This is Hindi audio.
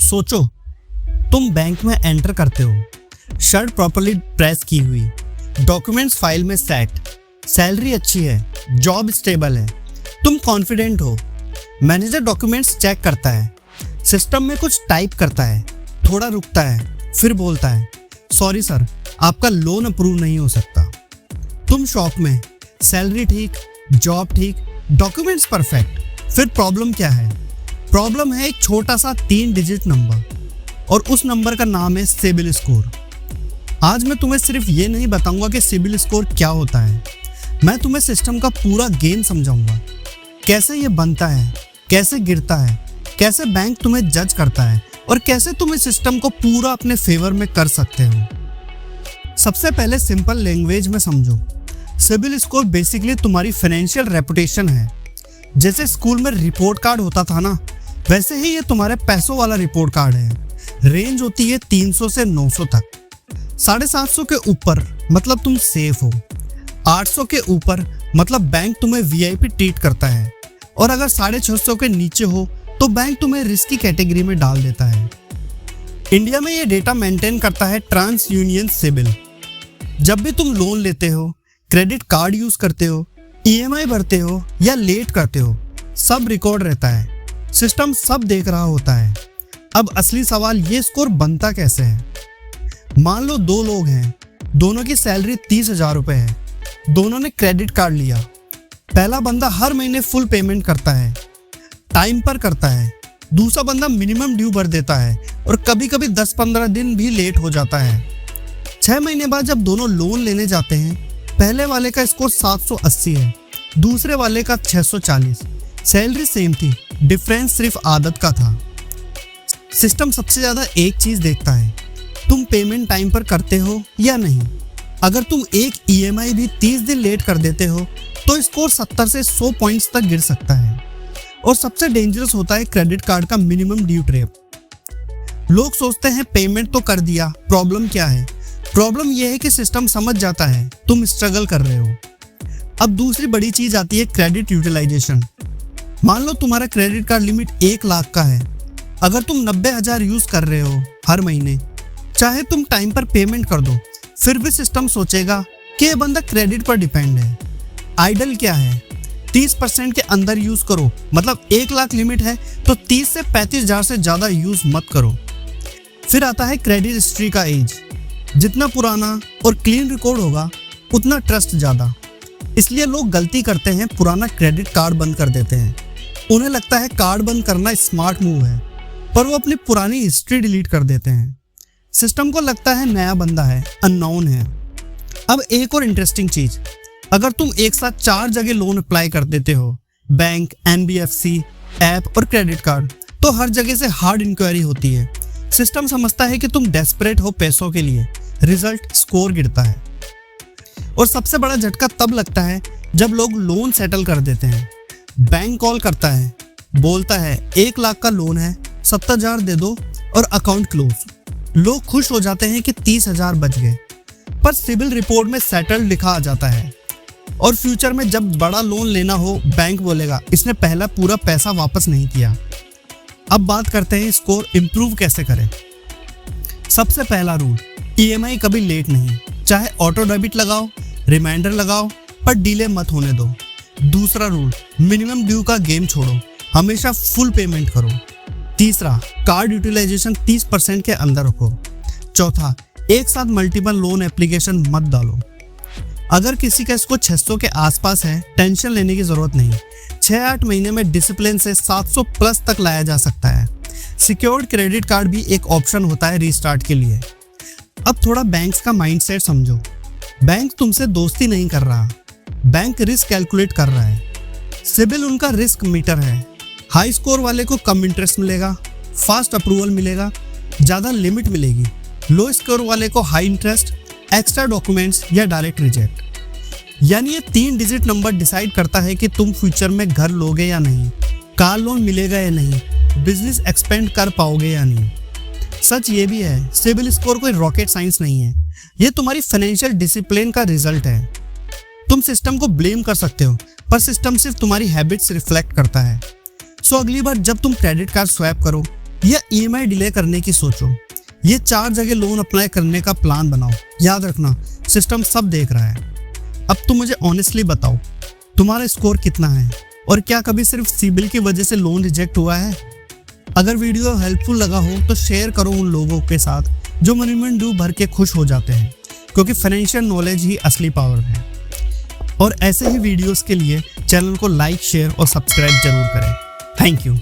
सोचो, तुम बैंक में एंटर करते हो, शर्ट प्रॉपर्ली प्रेस की हुई, डॉक्यूमेंट्स फाइल में सेट, सैलरी अच्छी है, जॉब स्टेबल है, तुम कॉन्फिडेंट हो। मैनेजर डॉक्यूमेंट्स चेक करता है, सिस्टम में कुछ टाइप करता है, थोड़ा रुकता है, फिर बोलता है, सॉरी सर, आपका लोन अप्रूव नहीं हो सकता। तुम शॉक में, सैलरी ठीक, जॉब ठीक, डॉक्यूमेंट्स परफेक्ट। फिर प्रॉब्लम क्या है? प्रॉब्लम है एक छोटा सा 3 डिजिट नंबर, और उस नंबर का नाम है सिबिल स्कोर। आज मैं तुम्हें सिर्फ ये नहीं बताऊंगा कि सिबिल स्कोर क्या होता है, मैं तुम्हें सिस्टम का पूरा गेम समझाऊंगा। कैसे ये बनता है, कैसे गिरता है, कैसे बैंक तुम्हें जज करता है और कैसे तुम इस सिस्टम को पूरा अपने फेवर में कर सकते हो। सबसे पहले सिंपल लैंग्वेज में समझो। सिबिल स्कोर बेसिकली तुम्हारी फाइनेंशियल रेपुटेशन है। जैसे स्कूल में रिपोर्ट कार्ड होता था ना, वैसे ही ये तुम्हारे पैसों वाला रिपोर्ट कार्ड है। रेंज होती है 300 से 900 तक। 750 के ऊपर मतलब तुम सेफ हो, 800 के ऊपर मतलब बैंक तुम्हें वीआईपी ट्रीट करता है, और अगर 650 के नीचे हो तो बैंक तुम्हें रिस्की कैटेगरी में डाल देता है। इंडिया में ये डेटा मेंटेन करता है ट्रांस यूनियन सिबिल। जब भी तुम लोन लेते हो, क्रेडिट कार्ड यूज करते हो, ईएमआई भरते हो या लेट करते हो, सब रिकॉर्ड रहता है, सिस्टम सब देख रहा होता है। अब असली सवाल, ये स्कोर बनता कैसे है? मान लो 2 लोग हैं, दोनों की सैलरी 30,000 रुपए है, दोनों ने क्रेडिट कार्ड लिया। पहला बंदा हर महीने फुल पेमेंट करता है, टाइम पर करता है। दूसरा बंदा मिनिमम ड्यू भर देता है और कभी कभी 10-15 दिन भी लेट हो जाता है। 6 महीने बाद जब दोनों लोन लेने जाते हैं, पहले वाले का स्कोर 780 है, दूसरे वाले का 640। सैलरी सेम थी, डिफरेंस सिर्फ आदत का था। सिस्टम सबसे ज्यादा एक चीज देखता है, तुम पेमेंट टाइम पर करते हो या नहीं। अगर तुम एक ईएमआई भी 30 दिन लेट कर देते हो तो स्कोर 70 से 100 पॉइंट्स तक गिर सकता है। और सबसे डेंजरस होता है क्रेडिट कार्ड का मिनिमम ड्यू ट्रैप। लोग सोचते हैं पेमेंट तो कर दिया, प्रॉब्लम क्या है? प्रॉब्लम यह है कि सिस्टम समझ जाता है तुम स्ट्रगल कर रहे हो। अब दूसरी बड़ी चीज आती है क्रेडिट यूटिलाइजेशन। मान लो तुम्हारा क्रेडिट कार्ड लिमिट 1 लाख का है, अगर तुम 90,000 यूज कर रहे हो हर महीने, चाहे तुम टाइम पर पेमेंट कर दो, फिर भी सिस्टम सोचेगा कि ये बंदा क्रेडिट पर डिपेंड है। आइडल क्या है? 30% के अंदर यूज करो, मतलब 1 लाख लिमिट है तो 30 से 35,000 से ज्यादा यूज मत करो। फिर आता है क्रेडिट हिस्ट्री का एज। जितना पुराना और क्लीन रिकॉर्ड होगा उतना ट्रस्ट ज्यादा। इसलिए लोग गलती करते हैं, पुराना क्रेडिट कार्ड बंद कर देते हैं। उन्हें लगता है कार्ड बंद करना स्मार्ट मूव है, पर वो अपनी पुरानी हिस्ट्री डिलीट कर देते हैं। सिस्टम को लगता है नया बंदा है, अननोन है। अब एक और इंटरेस्टिंग चीज, अगर तुम एक साथ 4 जगह लोन अप्लाई कर देते हो, बैंक, एनबीएफसी, ऐप और क्रेडिट कार्ड, तो हर जगह से हार्ड इंक्वायरी होती है। सिस्टम समझता है कि तुम डेस्परेट हो पैसों के लिए, रिजल्ट स्कोर गिरता है। और सबसे बड़ा झटका तब लगता है जब लोग लोन सेटल कर देते हैं। बैंक कॉल करता है, बोलता है 1 लाख का लोन है, 70,000 दे दो और अकाउंट क्लोज। लोग खुश हो जाते हैं कि 30,000 बच गए, पर सिबिल रिपोर्ट में सेटल्ड लिखा आ जाता है। और फ्यूचर में जब बड़ा लोन लेना हो, बैंक बोलेगा इसने पहला पूरा पैसा वापस नहीं किया। अब बात करते हैं स्कोर इंप्रूव कैसे करें। सबसे पहला रूल, ईएमआई कभी लेट नहीं, चाहे ऑटो डेबिट लगाओ, रिमाइंडर लगाओ, पर डिले मत होने दो। दूसरा रूल, मिनिमम ड्यू का गेम छोड़ो, हमेशा फुल पेमेंट करो। तीसरा, कार्ड यूटिलाइजेशन 30% के अंदर रखो। चौथा, एक साथ मल्टीपल लोन एप्लीकेशन मत डालो। अगर किसी का स्कोर 600 के आसपास है, टेंशन लेने की जरूरत नहीं। 6-8 महीने में डिसिप्लिन से 700 प्लस तक लाया जा सकता है। सिक्योर्ड क्रेडिट कार्ड भी एक ऑप्शन होता है रीस्टार्ट के लिए। अब थोड़ा बैंक्स का माइंडसेट समझो। बैंक तुमसे दोस्ती नहीं कर रहा, बैंक रिस्क कैलकुलेट कर रहा है। सिबिल उनका रिस्क मीटर है। हाई स्कोर वाले को कम इंटरेस्ट मिलेगा, फास्ट अप्रूवल मिलेगा, ज़्यादा लिमिट मिलेगी। लो स्कोर वाले को हाई इंटरेस्ट, एक्स्ट्रा डॉक्यूमेंट्स या डायरेक्ट रिजेक्ट। यानी ये 3 डिजिट नंबर डिसाइड करता है कि तुम फ्यूचर में घर लोगे या नहीं, कार लोन मिलेगा या नहीं, बिजनेस एक्सपेंड कर पाओगे या नहीं। सच ये भी है, सिबिल स्कोर कोई रॉकेट साइंस नहीं है, ये तुम्हारी फाइनेंशियल डिसिप्लिन का रिजल्ट है। तुम सिस्टम को ब्लेम कर सकते हो, पर सिस्टम सिर्फ तुम्हारी हैबिट्स रिफ्लेक्ट करता है। सो अगली बार जब तुम क्रेडिट कार्ड स्वैप करो, या ईएमआई डिले करने की सोचो। ये 4 जगह लोन अप्लाई करने का प्लान बनाओ। याद रखना, सिस्टम सब देख रहा है। अब तुम मुझे ऑनेस्टली बताओ, तुम्हारा स्कोर कितना है और क्या कभी सिर्फ सिबिल की वजह से लोन रिजेक्ट हुआ है? अगर वीडियो हेल्पफुल लगा हो तो शेयर करो उन लोगों के साथ जो मिनिमम ड्यू भर के खुश हो जाते हैं, क्योंकि फाइनेंशियल नॉलेज ही असली पावर है। और ऐसे ही वीडियोस के लिए चैनल को लाइक, शेयर और सब्सक्राइब जरूर करें। Thank you.